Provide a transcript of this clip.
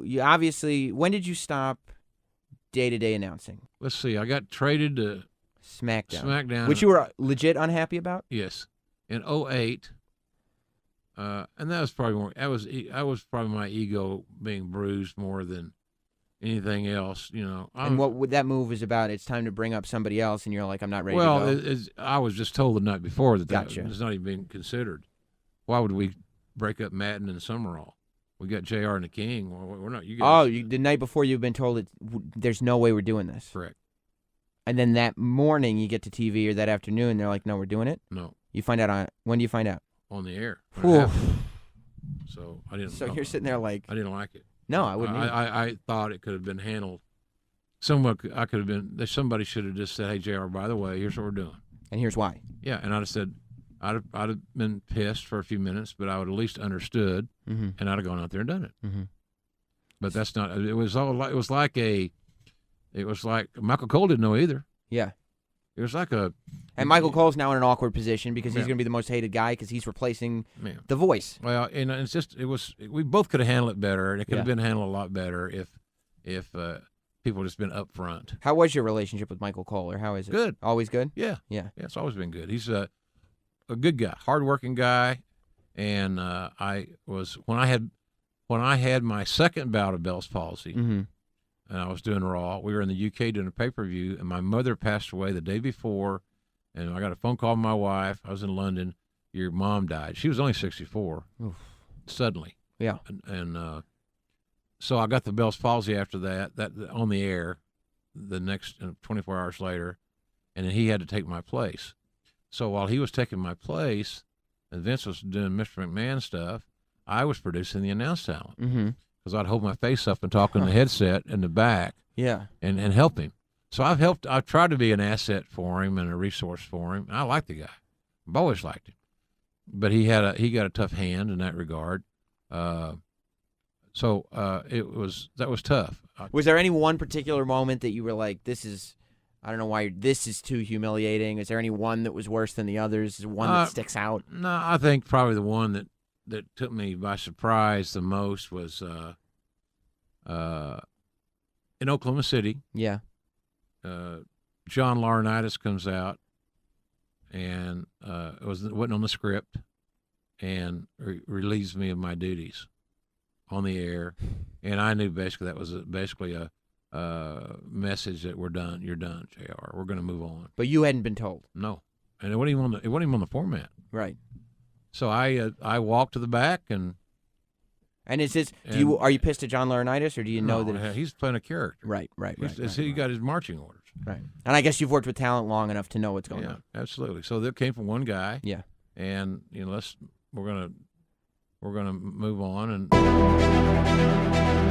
you obviously, when did you stop day-to-day announcing? Let's see. I got traded to Smackdown. Which you were legit unhappy about? Yes. In 2008. And that was probably more. That was probably my ego being bruised more than anything else, And what would that move was about? It's time to bring up somebody else, and you're like, I'm not ready well, to go. I was just told the night before that Gotcha. that was not even being considered. Why would we break up Madden and Summerall? We got JR and the King. We're not. You guys. The night before you've been told there's no way we're doing this. Correct. And then that morning you get to TV or that afternoon, they're like, no, we're doing it? No. You find out when do you find out? On the air. So I didn't. So you're sitting there like. I didn't like it. No, I wouldn't. I thought it could have been handled. Somebody should have just said, "Hey, JR, by the way, here's what we're doing." And here's why. Yeah, and I'd have said, I'd have been pissed for a few minutes, but I would at least understood, and I'd have gone out there and done it. Mm-hmm. But that's not. It was like Michael Cole didn't know either. Yeah. It was like And Michael Cole's now in an awkward position because he's going to be the most hated guy because he's replacing the voice. Well, and we both could have handled it better, and it could have been handled a lot better if people just been upfront. How was your relationship with Michael Cole, or how is it? Good. Always good? Yeah. Yeah. Yeah, it's always been good. He's a good guy, hardworking guy, and when I had my second bout of Bell's palsy. Mm-hmm. And I was doing Raw. We were in the UK doing a pay-per-view, and my mother passed away the day before, and I got a phone call from my wife. I was in London. Your mom died. She was only 64, suddenly. Yeah. And so I got the Bell's palsy after that on the air the next 24 hours later, and then he had to take my place. So while he was taking my place and Vince was doing Mr. McMahon stuff, I was producing the announce talent. Mm-hmm. Because I'd hold my face up and talk in the headset in the back, and help him. So I've tried to be an asset for him and a resource for him. I like the guy. I've always liked him, but he got a tough hand in that regard. So that was tough. Was there any one particular moment that you were like, I don't know why this is too humiliating? Is there any one that was worse than the others? Is there one that sticks out? No, I think probably the one that took me by surprise the most was in Oklahoma City. Yeah. John Laurinaitis comes out, and it wasn't on the script, and relieves me of my duties on the air, and I knew basically that was basically a message that we're done. You're done, JR. We're going to move on. But you hadn't been told. No, and it wasn't even on the format. Right. So I walked to the back and is this? Are you pissed at John Laurinaitis, or do you know that he's playing a character? Right. He got his marching orders. Right. And I guess you've worked with talent long enough to know what's going on. Yeah, absolutely. So that came from one guy. Yeah. And we're gonna move on and.